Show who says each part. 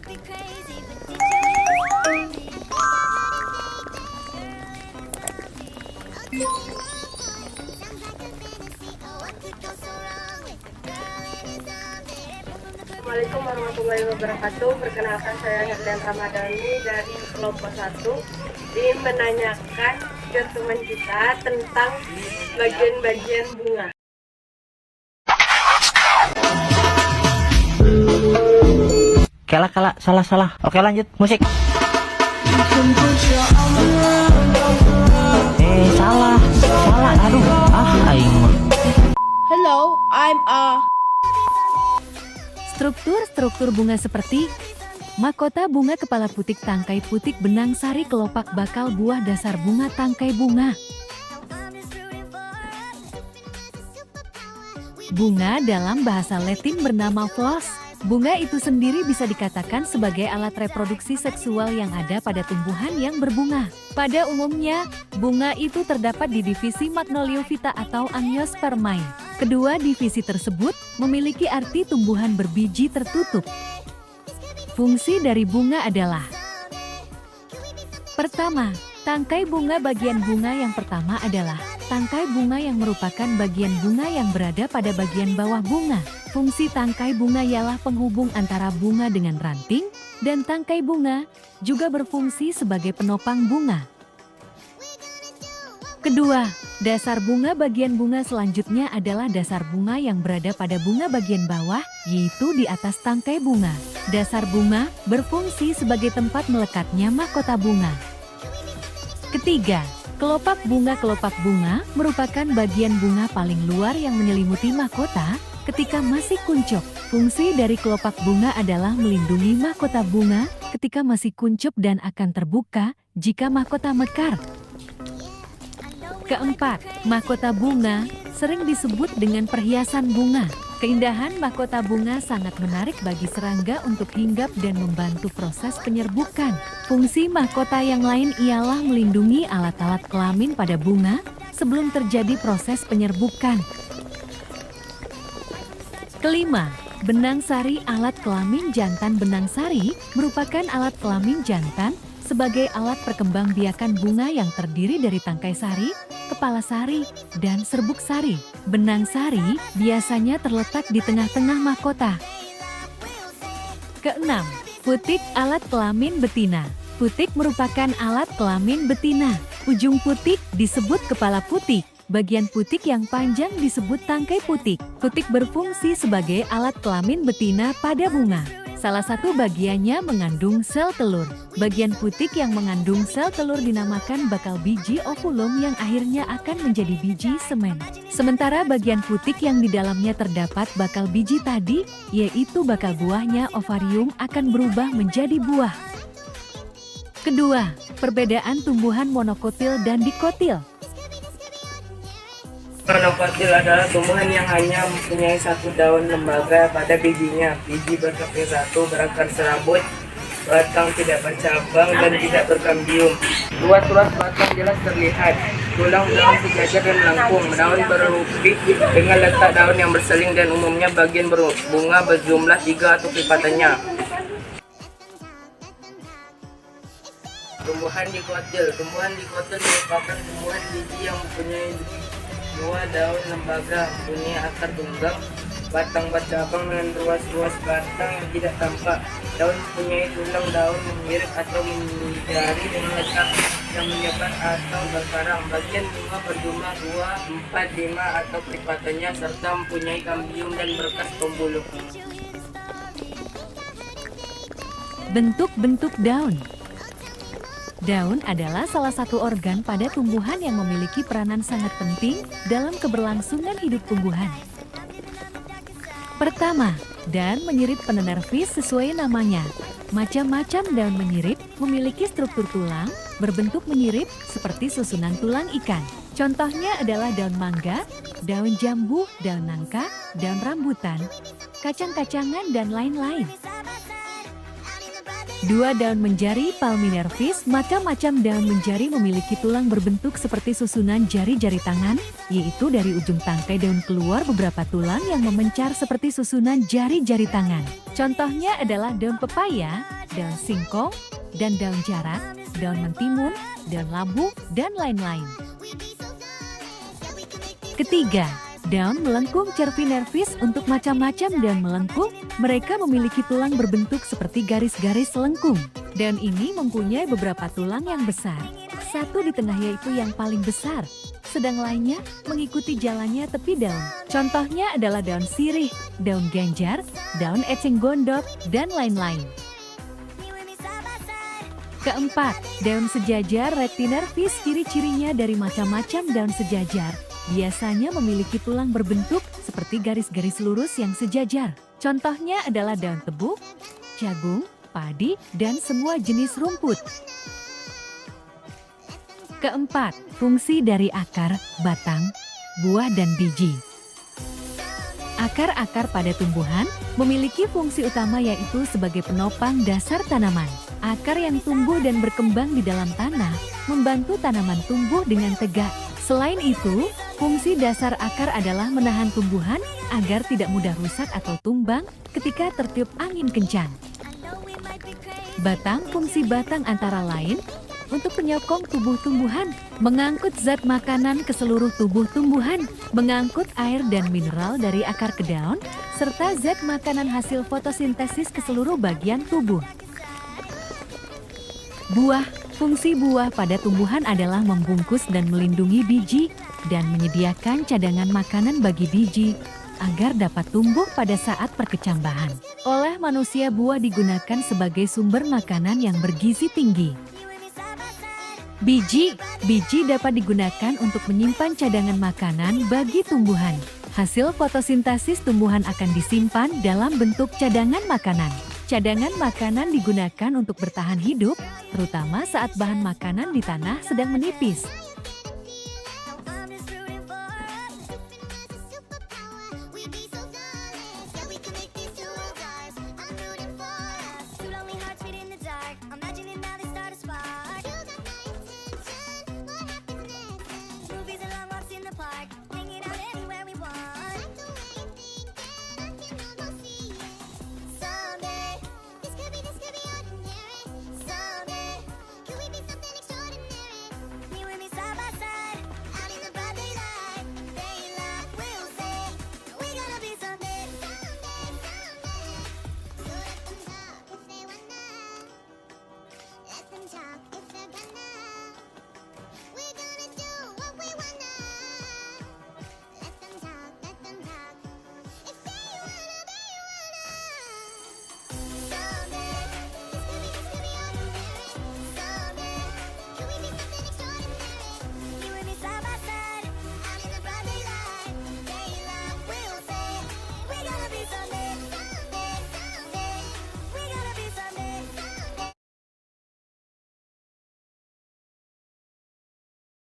Speaker 1: Assalamualaikum warahmatullahi wabarakatuh. Perkenalkan, saya Herlian Ramadhani dari kelompok 1 ingin menanyakan ke teman kita tentang bagian-bagian bunga.
Speaker 2: Kala, salah. Oke, lanjut, musik. Salah. Aduh, aing.
Speaker 3: Hello, I'm
Speaker 4: Struktur bunga seperti mahkota bunga, kepala putik, tangkai putik, benang sari, kelopak bakal, buah, dasar bunga, tangkai bunga. Bunga dalam bahasa Latin bernama phlos. Bunga itu sendiri bisa dikatakan sebagai alat reproduksi seksual yang ada pada tumbuhan yang berbunga. Pada umumnya, bunga itu terdapat di divisi Magnoliophyta atau Angiospermae. Kedua divisi tersebut memiliki arti tumbuhan berbiji tertutup. Fungsi dari bunga adalah: pertama, tangkai bunga. Bagian bunga yang pertama adalah tangkai bunga, yang merupakan bagian bunga yang berada pada bagian bawah bunga. Fungsi tangkai bunga ialah penghubung antara bunga dengan ranting, dan tangkai bunga juga berfungsi sebagai penopang bunga. Kedua, dasar bunga. Bagian bunga selanjutnya adalah dasar bunga yang berada pada bunga bagian bawah, yaitu di atas tangkai bunga. Dasar bunga berfungsi sebagai tempat melekatnya mahkota bunga. Ketiga, kelopak bunga. Kelopak bunga merupakan bagian bunga paling luar yang menyelimuti mahkota ketika masih kuncup. Fungsi dari kelopak bunga adalah melindungi mahkota bunga ketika masih kuncup dan akan terbuka jika mahkota mekar. Keempat, mahkota bunga sering disebut dengan perhiasan bunga. Keindahan mahkota bunga sangat menarik bagi serangga untuk hinggap dan membantu proses penyerbukan. Fungsi mahkota yang lain ialah melindungi alat-alat kelamin pada bunga sebelum terjadi proses penyerbukan. Kelima, benang sari. Alat kelamin jantan. Benang sari merupakan alat kelamin jantan sebagai alat perkembangbiakan bunga yang terdiri dari tangkai sari, kepala sari, dan serbuk sari. Benang sari biasanya terletak di tengah-tengah mahkota. Keenam, putik. Alat kelamin betina. Putik merupakan alat kelamin betina. Ujung putik disebut kepala putik. Bagian putik yang panjang disebut tangkai putik. Putik berfungsi sebagai alat kelamin betina pada bunga. Salah satu bagiannya mengandung sel telur. Bagian putik yang mengandung sel telur dinamakan bakal biji ovulum yang akhirnya akan menjadi biji semen. Sementara bagian putik yang di dalamnya terdapat bakal biji tadi, yaitu bakal buahnya ovarium, akan berubah menjadi buah. Kedua, perbedaan tumbuhan monokotil dan dikotil.
Speaker 1: Monokotil adalah tumbuhan yang hanya mempunyai satu daun lembaga pada bijinya. Biji berkeping satu, berakar serabut, batang tidak bercabang dan tidak berkambium. Luas-luas batang jelas terlihat. Tulang daun sejajar dan melengkung. Daun berlupik dengan letak daun yang berseling dan umumnya bagian bunga berjumlah 3 atau kelipatannya. Tumbuhan dikotil. Tumbuhan dikotil merupakan tumbuhan biji yang mempunyai dua daun lembaga, mempunyai akar tunggang, batang bercabang dengan ruas-ruas batang yang tidak tampak. Daun mempunyai tulang daun mengirit atau menjari dengan letak yang menyebar atau berkarang. Bagian bunga berjumlah 2, 4, 5 atau kelipatannya serta mempunyai kambium dan berkas pembuluh.
Speaker 4: Bentuk-bentuk daun. Daun adalah salah satu organ pada tumbuhan yang memiliki peranan sangat penting dalam keberlangsungan hidup tumbuhan. Pertama, daun menyirip penenervis sesuai namanya. Macam-macam daun menyirip memiliki struktur tulang berbentuk menyirip seperti susunan tulang ikan. Contohnya adalah daun mangga, daun jambu, daun nangka, daun rambutan, kacang-kacangan, dan lain-lain. 2. Daun menjari Palminervis. Macam-macam daun menjari memiliki tulang berbentuk seperti susunan jari-jari tangan, yaitu dari ujung tangkai daun keluar beberapa tulang yang memencar seperti susunan jari-jari tangan. Contohnya adalah daun pepaya, daun singkong, dan daun jarak, daun mentimun, daun labu, dan lain-lain. Ketiga, daun melengkung Cervinervis. Untuk macam-macam daun melengkung, mereka memiliki tulang berbentuk seperti garis-garis lengkung. Daun ini mempunyai beberapa tulang yang besar. Satu di tengah yaitu yang paling besar, sedang lainnya mengikuti jalannya tepi daun. Contohnya adalah daun sirih, daun genjar, daun eceng gondok, dan lain-lain. Keempat, daun sejajar Rectinervis. Ciri-cirinya dari macam-macam daun sejajar, biasanya memiliki tulang berbentuk seperti garis-garis lurus yang sejajar. Contohnya adalah daun tebu, jagung, padi, dan semua jenis rumput. Keempat, fungsi dari akar, batang, buah, dan biji. Akar-akar pada tumbuhan memiliki fungsi utama yaitu sebagai penopang dasar tanaman. Akar yang tumbuh dan berkembang di dalam tanah membantu tanaman tumbuh dengan tegak. Selain itu, fungsi dasar akar adalah menahan tumbuhan agar tidak mudah rusak atau tumbang ketika tertiup angin kencang. Batang, fungsi batang antara lain untuk penyokong tubuh tumbuhan, mengangkut zat makanan ke seluruh tubuh tumbuhan, mengangkut air dan mineral dari akar ke daun, serta zat makanan hasil fotosintesis ke seluruh bagian tubuh. Buah, fungsi buah pada tumbuhan adalah membungkus dan melindungi biji dan menyediakan cadangan makanan bagi biji agar dapat tumbuh pada saat perkecambahan. Oleh manusia, buah digunakan sebagai sumber makanan yang bergizi tinggi. Biji dapat digunakan untuk menyimpan cadangan makanan bagi tumbuhan. Hasil fotosintesis tumbuhan akan disimpan dalam bentuk cadangan makanan. Cadangan makanan digunakan untuk bertahan hidup, terutama saat bahan makanan di tanah sedang menipis.